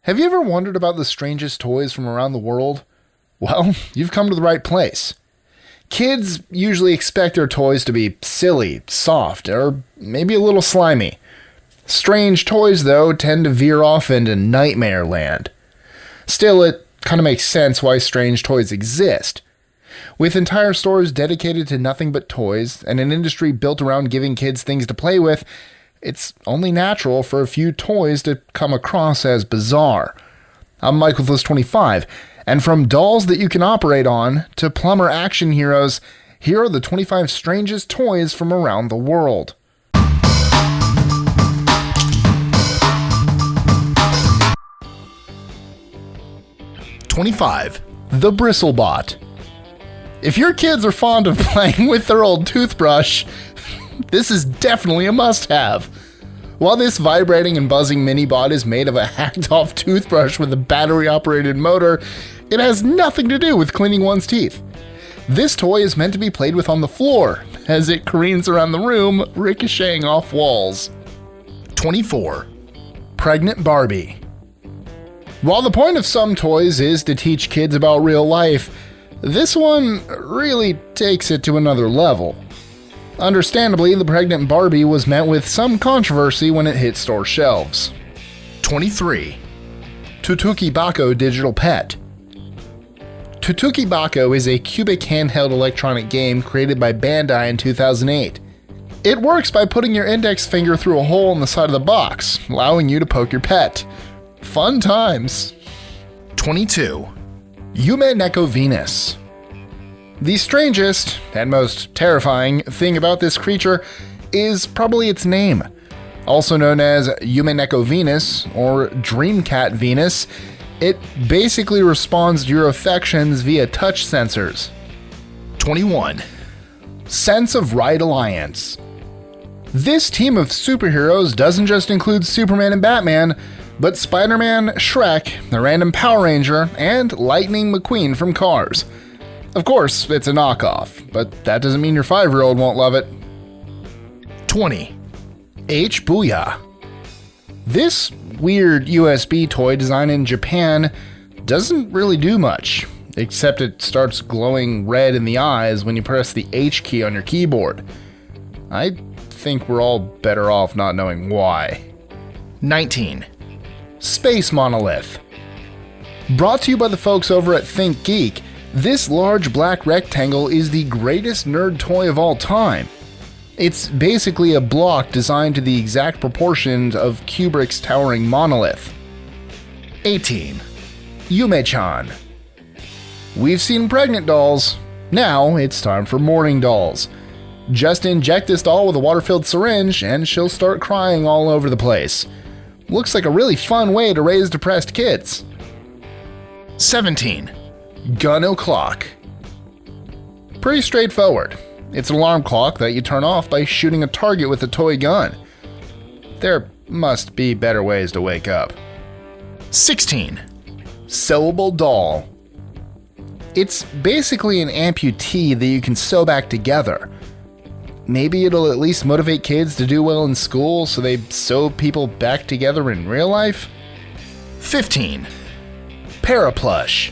Have you ever wondered about the strangest toys from around the world? Well, you've come to the right place. Kids usually expect their toys to be silly, soft, or maybe a little slimy. Strange toys, though, tend to veer off into nightmare land. Still, it kind of makes sense why strange toys exist. With entire stores dedicated to nothing but toys, and an industry built around giving kids things to play with, it's only natural for a few toys to come across as bizarre. I'm Microbes25, and from dolls that you can operate on to Plumber action heroes, here are the 25 strangest toys from around the world. #25. The Bristlebot. If your kids are fond of playing with their old toothbrush, this is definitely a must-have. While this vibrating and buzzing mini-bot is made of a hacked-off toothbrush with a battery-operated motor, it has nothing to do with cleaning one's teeth. This toy is meant to be played with on the floor, as it careens around the room, ricocheting off walls. 24. Pregnant Barbie. While the point of some toys is to teach kids about real life, this one really takes it to another level. Understandably, the pregnant Barbie was met with some controversy when it hit store shelves. 23. Tutuki Bako Digital Pet. Tutuki Bako is a cubic handheld electronic game created by Bandai in 2008. It works by putting your index finger through a hole in the side of the box, allowing you to poke your pet. Fun times. 22. Yumichan Venus. The strangest and most terrifying thing about this creature is probably its name. Also known as Yumichan Venus or Dreamcat Venus, it basically responds to your affections via touch sensors. 21. Sense of Right Alliance. This team of superheroes doesn't just include Superman and Batman, but Spider-Man, Shrek, the random Power Ranger, and Lightning McQueen from Cars. Of course, it's a knockoff, but that doesn't mean your 5-year-old won't love it. 20. H Booyah. This weird USB toy designed in Japan doesn't really do much, except it starts glowing red in the eyes when you press the H key on your keyboard. I think we're all better off not knowing why. 19. Space Monolith. Brought to you by the folks over at Think Geek, this large black rectangle is the greatest nerd toy of all time. It's basically a block designed to the exact proportions of Kubrick's towering Monolith. 18. Yumichan. We've seen pregnant dolls. Now it's time for morning dolls. Just inject this doll with a water-filled syringe and she'll start crying all over the place. Looks like a really fun way to raise depressed kids. 17. Gun O'Clock. Pretty straightforward. It's an alarm clock that you turn off by shooting a target with a toy gun. There must be better ways to wake up. 16. Syllable Doll. It's basically an amputee that you can sew back together. Maybe it'll at least motivate kids to do well in school so they sew people back together in real life? 15. Plush.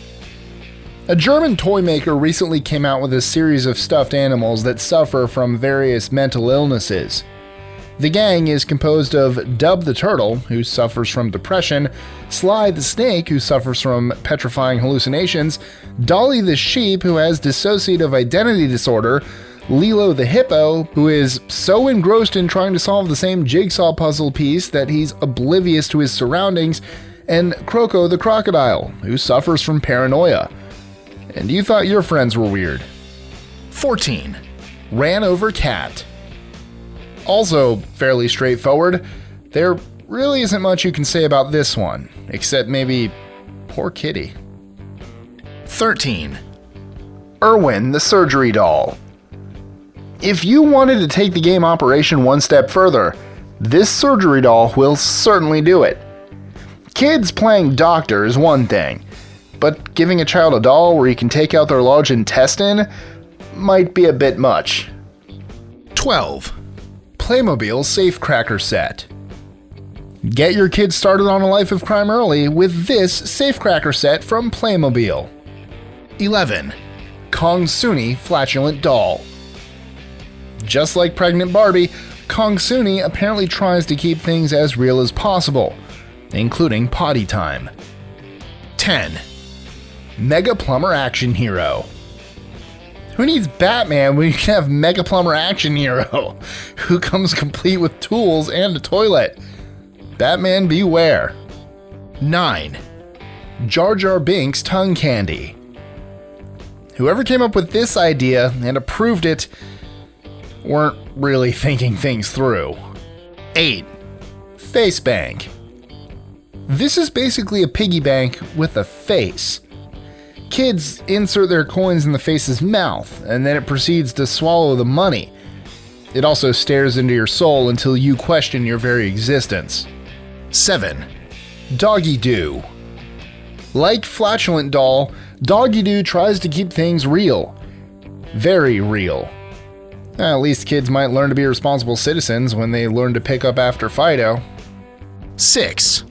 A German toy maker recently came out with a series of stuffed animals that suffer from various mental illnesses. The gang is composed of Dub the Turtle, who suffers from depression, Sly the Snake, who suffers from petrifying hallucinations, Dolly the Sheep, who has dissociative identity disorder, Lilo the Hippo, who is so engrossed in trying to solve the same jigsaw puzzle piece that he's oblivious to his surroundings, and Croco the Crocodile, who suffers from paranoia. And you thought your friends were weird. 14. Ran Over Cat. Also fairly straightforward. There really isn't much you can say about this one, except maybe poor kitty. 13. Irwin the Surgery Doll. If you wanted to take the game operation one step further, this surgery doll will certainly do it. Kids playing doctor is one thing, but giving a child a doll where you can take out their large intestine might be a bit much. 12. Playmobil Safecracker Set. Get your kids started on a life of crime early with this safecracker set from Playmobil. 11. Kong Suni Flatulent Doll. Just like pregnant Barbie, Kong Suni apparently tries to keep things as real as possible, including potty time. 10. Mega Plumber Action Hero. Who needs Batman when you can have Mega Plumber Action Hero, who comes complete with tools and a toilet? Batman beware. 9. Jar Jar Binks Tongue Candy. Whoever came up with this idea and approved it weren't really thinking things through. 8. Face Bank. This is basically a piggy bank with a face. Kids insert their coins in the face's mouth, and then it proceeds to swallow the money. It also stares into your soul until you question your very existence. 7. Doggy Doo. Like Flatulent Doll, Doggy Doo tries to keep things real. Very real. At least kids might learn to be responsible citizens when they learn to pick up after Fido. 6.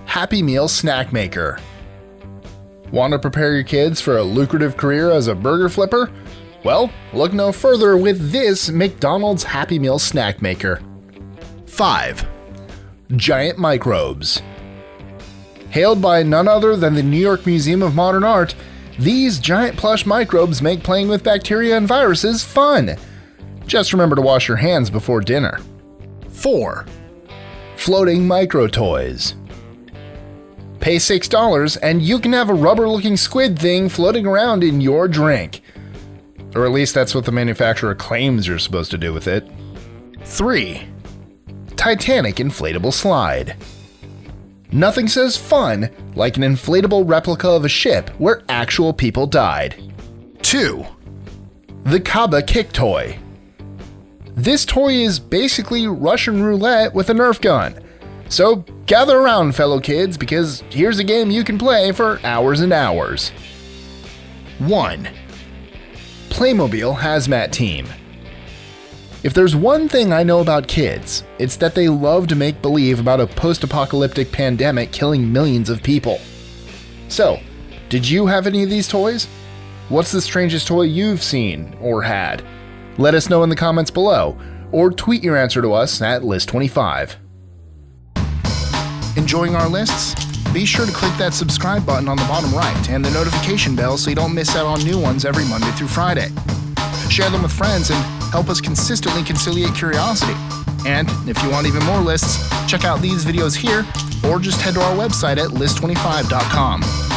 Happy Meal Snack Maker. Want to prepare your kids for a lucrative career as a burger flipper? Well, look no further with this McDonald's Happy Meal Snack Maker. 5. Giant Microbes. Hailed by none other than the New York Museum of Modern Art, these giant plush microbes make playing with bacteria and viruses fun. Just remember to wash your hands before dinner. 4. Floating Micro Toys. Pay $6 and you can have a rubber-looking squid thing floating around in your drink. Or at least that's what the manufacturer claims you're supposed to do with it. 3. Titanic Inflatable Slide. Nothing says fun like an inflatable replica of a ship where actual people died. 2. The Kabab Kick Toy. This toy is basically Russian roulette with a Nerf gun. So gather around, fellow kids, because here's a game you can play for hours and hours. 1. Playmobil Hazmat Team. If there's one thing I know about kids, it's that they love to make believe about a post-apocalyptic pandemic killing millions of people. So, did you have any of these toys? What's the strangest toy you've seen or had? Let us know in the comments below, or tweet your answer to us at List25. Enjoying our lists? Be sure to click that subscribe button on the bottom right and the notification bell so you don't miss out on new ones every Monday through Friday. Share them with friends and help us consistently conciliate curiosity. And if you want even more lists, check out these videos here or just head to our website at list25.com.